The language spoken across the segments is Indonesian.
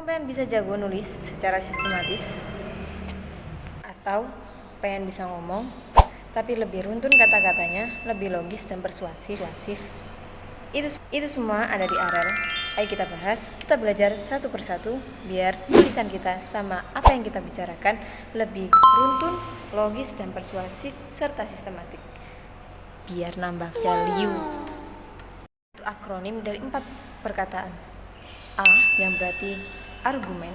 pengen bisa jago nulis secara sistematis atau pengen bisa ngomong tapi lebih runtun kata-katanya, lebih logis dan persuasif. Itu semua ada di Arel. Ayo kita bahas, kita belajar satu persatu biar tulisan kita sama apa yang kita bicarakan lebih runtun, logis dan persuasif serta sistematik. Biar nambah value. Itu akronim dari 4 perkataan. A yang berarti argumen,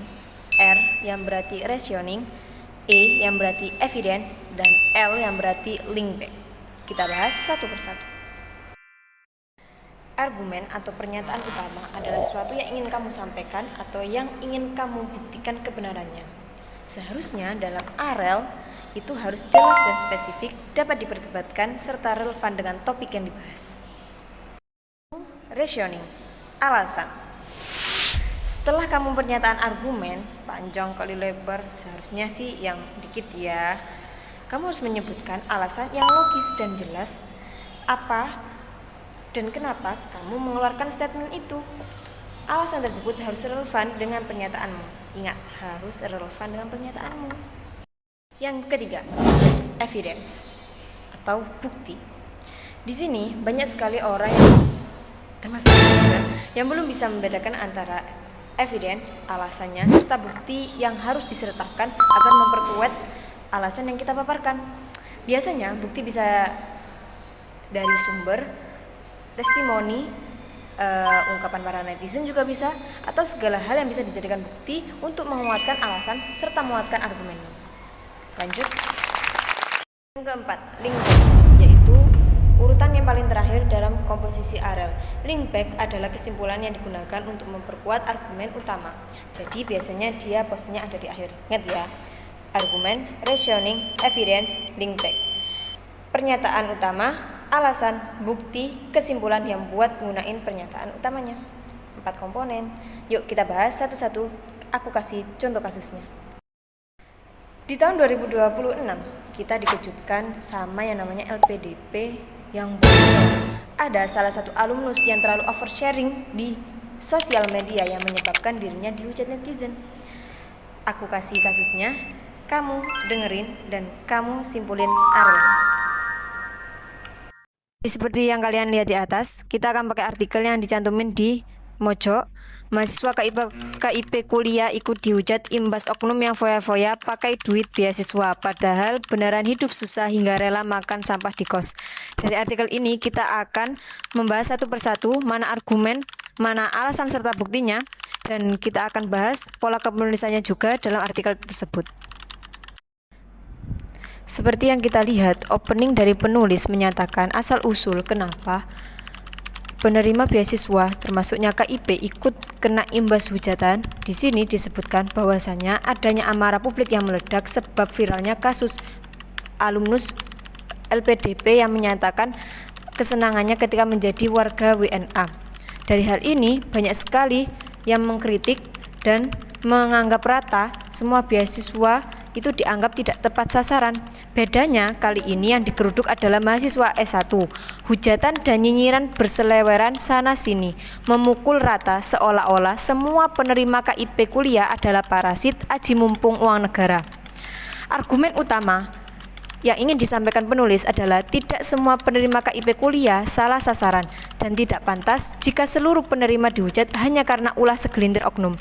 R yang berarti reasoning, E yang berarti evidence, dan L yang berarti link back. Kita bahas satu persatu. Argumen atau pernyataan utama adalah sesuatu yang ingin kamu sampaikan atau yang ingin kamu buktikan kebenarannya. Seharusnya dalam Arel itu harus jelas dan spesifik, dapat diperdebatkan, serta relevan dengan topik yang dibahas. Reasoning, alasan. Setelah kamu pernyataan argumen, panjang kali lebar, seharusnya sih yang dikit ya. Kamu harus menyebutkan alasan yang logis dan jelas apa dan kenapa kamu mengeluarkan statement itu. Alasan tersebut harus relevan dengan pernyataanmu. Ingat, harus relevan dengan pernyataanmu. Yang ketiga, evidence atau bukti. Di sini banyak sekali orang termasuk juga yang belum bisa membedakan antara evidence, alasannya, serta bukti yang harus disertakan agar memperkuat alasan yang kita paparkan. Biasanya bukti bisa dari sumber testimoni, ungkapan para netizen juga bisa, atau segala hal yang bisa dijadikan bukti untuk menguatkan alasan serta menguatkan argumenmu. Lanjut. Yang keempat, link back, yaitu urutan yang paling terakhir dalam komposisi Arel. Link back adalah kesimpulan yang digunakan untuk memperkuat argumen utama. Jadi biasanya dia posisinya ada di akhir. Ingat ya, argumen, reasoning, evidence, link back. Pernyataan utama, alasan, bukti, kesimpulan yang buat gunain pernyataan utamanya. 4 komponen. Yuk kita bahas satu-satu. Aku kasih contoh kasusnya. Di tahun 2026 kita dikejutkan sama yang namanya LPDP yang bocor. Ada salah satu alumnus yang terlalu oversharing di sosial media yang menyebabkan dirinya dihujat netizen. Aku kasih kasusnya, kamu dengerin dan kamu simpulin Arel. Seperti yang kalian lihat di atas, kita akan pakai artikel yang dicantumin di Mojok. Mahasiswa KIP kuliah ikut dihujat imbas oknum yang foya-foya pakai duit beasiswa, padahal beneran hidup susah hingga rela makan sampah di kos. Dari artikel ini kita akan membahas satu persatu mana argumen, mana alasan serta buktinya, dan kita akan bahas pola kepenulisannya juga dalam artikel tersebut. Seperti yang kita lihat, opening dari penulis menyatakan asal-usul kenapa penerima beasiswa termasuknya KIP ikut kena imbas hujatan. Di sini disebutkan bahwasannya adanya amarah publik yang meledak sebab viralnya kasus alumnus LPDP yang menyatakan kesenangannya ketika menjadi warga WNA. Dari hal ini banyak sekali yang mengkritik dan menganggap rata semua beasiswa itu dianggap tidak tepat sasaran. Bedanya kali ini yang digeruduk adalah mahasiswa S1. Hujatan dan nyinyiran berseleweran sana sini, memukul rata seolah-olah semua penerima KIP kuliah adalah parasit aji mumpung uang negara. Argumen utama yang ingin disampaikan penulis adalah tidak semua penerima KIP kuliah salah sasaran dan tidak pantas jika seluruh penerima dihujat hanya karena ulah segelintir oknum.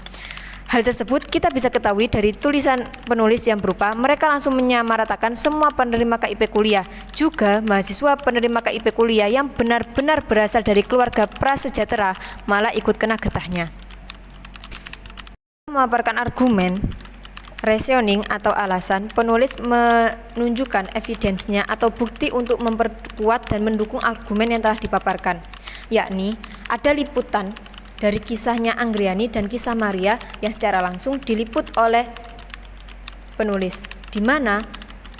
Hal tersebut kita bisa ketahui dari tulisan penulis yang berupa mereka langsung menyamaratakan semua penerima KIP kuliah, juga mahasiswa penerima KIP kuliah yang benar-benar berasal dari keluarga prasejahtera malah ikut kena getahnya. Memaparkan argumen, reasoning atau alasan, penulis menunjukkan evidence-nya atau bukti untuk memperkuat dan mendukung argumen yang telah dipaparkan, yakni ada liputan dari kisahnya Anggriani dan kisah Maria yang secara langsung diliput oleh penulis, di mana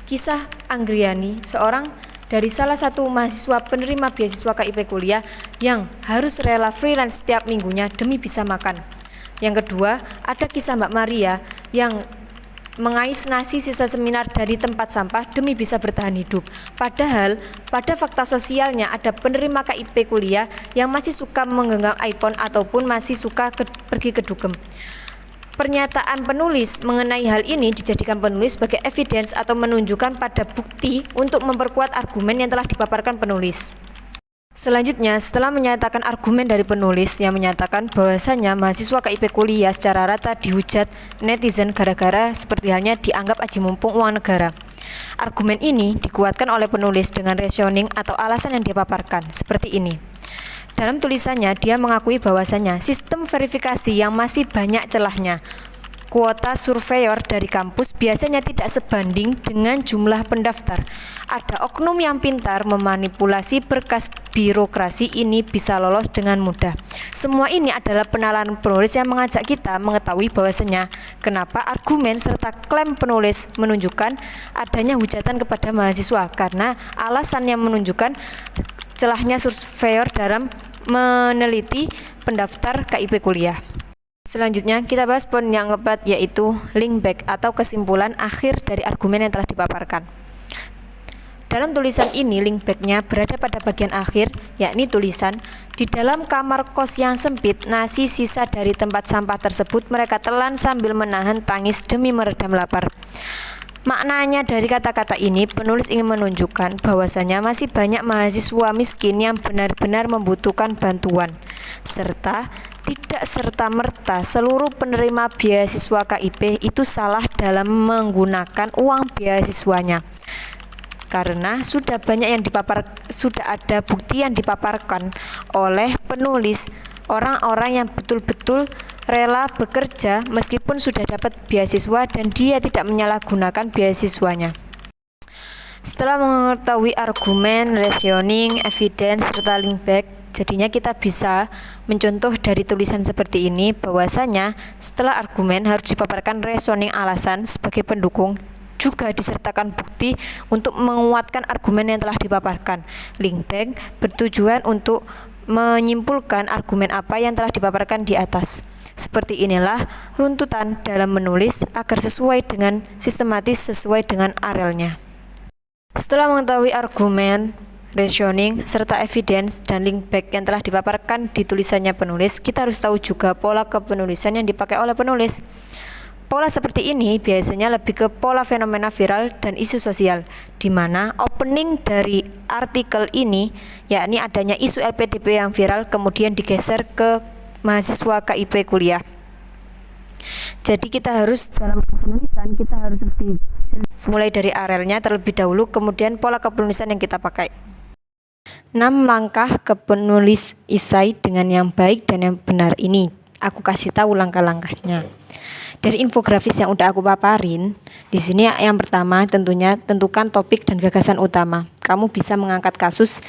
kisah Anggriani seorang dari salah satu mahasiswa penerima beasiswa KIP kuliah yang harus rela freelance setiap minggunya demi bisa makan. Yang kedua, ada kisah Mbak Maria yang mengais nasi sisa seminar dari tempat sampah demi bisa bertahan hidup. Padahal pada fakta sosialnya ada penerima KIP kuliah yang masih suka menggenggam iPhone ataupun masih suka pergi ke dugem. Pernyataan penulis mengenai hal ini dijadikan penulis sebagai evidence atau menunjukkan pada bukti untuk memperkuat argumen yang telah dipaparkan penulis. Selanjutnya, setelah menyatakan argumen dari penulis yang menyatakan bahwasanya mahasiswa KIP kuliah secara rata dihujat netizen gara-gara seperti halnya dianggap aji mumpung uang negara. Argumen ini dikuatkan oleh penulis dengan reasoning atau alasan yang dia paparkan, seperti ini. Dalam tulisannya, dia mengakui bahwasanya sistem verifikasi yang masih banyak celahnya. Kuota surveyor dari kampus biasanya tidak sebanding dengan jumlah pendaftar. Ada oknum yang pintar memanipulasi berkas birokrasi ini bisa lolos dengan mudah. Semua ini adalah penalaran penulis yang mengajak kita mengetahui bahwasanya kenapa argumen serta klaim penulis menunjukkan adanya hujatan kepada mahasiswa, karena alasan yang menunjukkan celahnya surveyor dalam meneliti pendaftar KIP kuliah. Selanjutnya, kita bahas poin yang keempat, yaitu link back atau kesimpulan akhir dari argumen yang telah dipaparkan. Dalam tulisan ini, link back-nya berada pada bagian akhir, yakni tulisan, di dalam kamar kos yang sempit, nasi sisa dari tempat sampah tersebut mereka telan sambil menahan tangis demi meredam lapar. Maknanya dari kata-kata ini, penulis ingin menunjukkan bahwasanya masih banyak mahasiswa miskin yang benar-benar membutuhkan bantuan, serta tidak serta-merta seluruh penerima beasiswa KIP itu salah dalam menggunakan uang beasiswanya. Karena sudah ada bukti yang dipaparkan oleh penulis, orang-orang yang betul-betul rela bekerja meskipun sudah dapat beasiswa dan dia tidak menyalahgunakan beasiswanya. Setelah mengetahui argumen, reasoning, evidence, serta link back, jadinya kita bisa mencontoh dari tulisan seperti ini bahwasanya setelah argumen harus dipaparkan reasoning alasan sebagai pendukung, juga disertakan bukti untuk menguatkan argumen yang telah dipaparkan. Link back bertujuan untuk menyimpulkan argumen apa yang telah dipaparkan di atas. Seperti inilah runtutan dalam menulis agar sesuai dengan sistematis, sesuai dengan arelnya. Setelah mengetahui argumen, reasoning, serta evidence dan link back yang telah dipaparkan di tulisannya penulis, kita harus tahu juga pola kepenulisan yang dipakai oleh penulis. Pola seperti ini biasanya lebih ke pola fenomena viral dan isu sosial, di mana opening dari artikel ini, yakni adanya isu LPDP yang viral, kemudian digeser ke mahasiswa KIP kuliah. Jadi kita harus dalam penulisan kita harus mulai dari arelnya terlebih dahulu, kemudian pola kepenulisan yang kita pakai. 6 langkah kepenulis esai dengan yang baik dan yang benar ini. Aku kasih tahu langkah-langkahnya. Dari infografis yang udah aku paparin, di sini yang pertama tentunya tentukan topik dan gagasan utama. Kamu bisa mengangkat kasus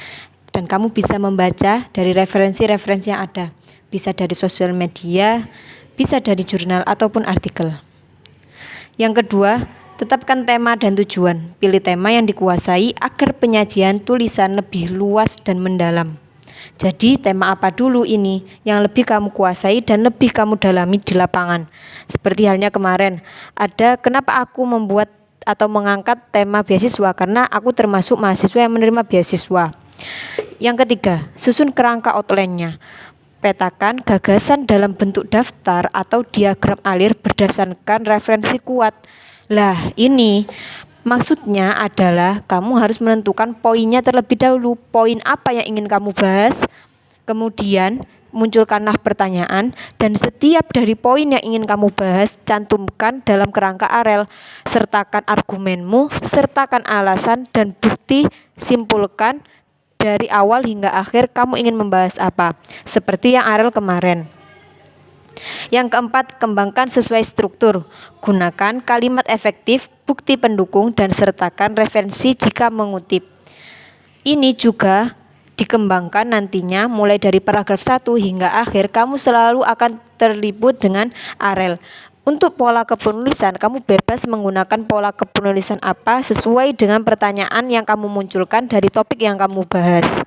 dan kamu bisa membaca dari referensi-referensi yang ada. Bisa dari sosial media, bisa dari jurnal ataupun artikel. Yang kedua, tetapkan tema dan tujuan. Pilih tema yang dikuasai agar penyajian tulisan lebih luas dan mendalam. Jadi tema apa dulu ini yang lebih kamu kuasai dan lebih kamu dalami di lapangan. Seperti halnya kemarin, ada kenapa aku membuat atau mengangkat tema beasiswa, karena aku termasuk mahasiswa yang menerima beasiswa. Yang ketiga, susun kerangka outline-nya. Petakan gagasan dalam bentuk daftar atau diagram alir berdasarkan referensi kuat. Lah, ini maksudnya adalah kamu harus menentukan poinnya terlebih dahulu. Poin apa yang ingin kamu bahas? Kemudian munculkanlah pertanyaan dan setiap dari poin yang ingin kamu bahas cantumkan dalam kerangka arel. Sertakan argumenmu, sertakan alasan dan bukti, simpulkan dari awal hingga akhir kamu ingin membahas apa. Seperti yang arel kemarin. Yang keempat, kembangkan sesuai struktur. Gunakan kalimat efektif, bukti pendukung, dan sertakan referensi jika mengutip. Ini juga dikembangkan nantinya mulai dari paragraf 1 hingga akhir kamu selalu akan terlibat dengan arel. Untuk pola kepenulisan, kamu bebas menggunakan pola kepenulisan apa sesuai dengan pertanyaan yang kamu munculkan dari topik yang kamu bahas.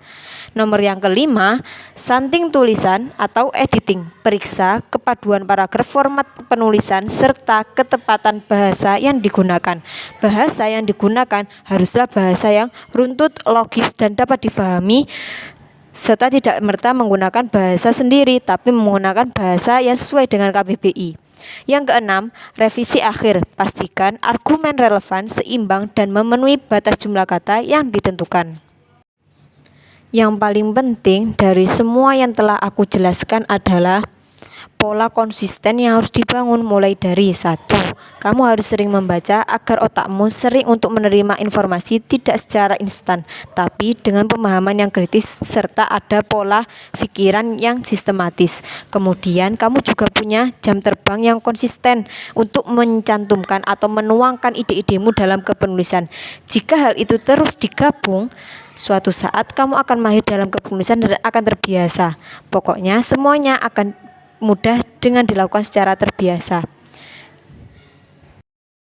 Nomor yang kelima, santing tulisan atau editing. Periksa kepaduan paragraf, format penulisan, serta ketepatan bahasa yang digunakan. Bahasa yang digunakan haruslah bahasa yang runtut, logis, dan dapat difahami, serta tidak merta menggunakan bahasa sendiri, tapi menggunakan bahasa yang sesuai dengan KBBI. Yang keenam, revisi akhir. Pastikan argumen relevan, seimbang, dan memenuhi batas jumlah kata yang ditentukan. Yang paling penting dari semua yang telah aku jelaskan adalah pola konsisten yang harus dibangun, mulai dari 1. Kamu harus sering membaca agar otakmu sering untuk menerima informasi tidak secara instan, tapi dengan pemahaman yang kritis serta ada pola pikiran yang sistematis. Kemudian kamu juga punya jam terbang yang konsisten untuk mencantumkan atau menuangkan ide-idemu dalam kepenulisan. Jika hal itu terus digabung, suatu saat kamu akan mahir dalam kepenulisan dan akan terbiasa. Pokoknya semuanya akan mudah dengan dilakukan secara terbiasa.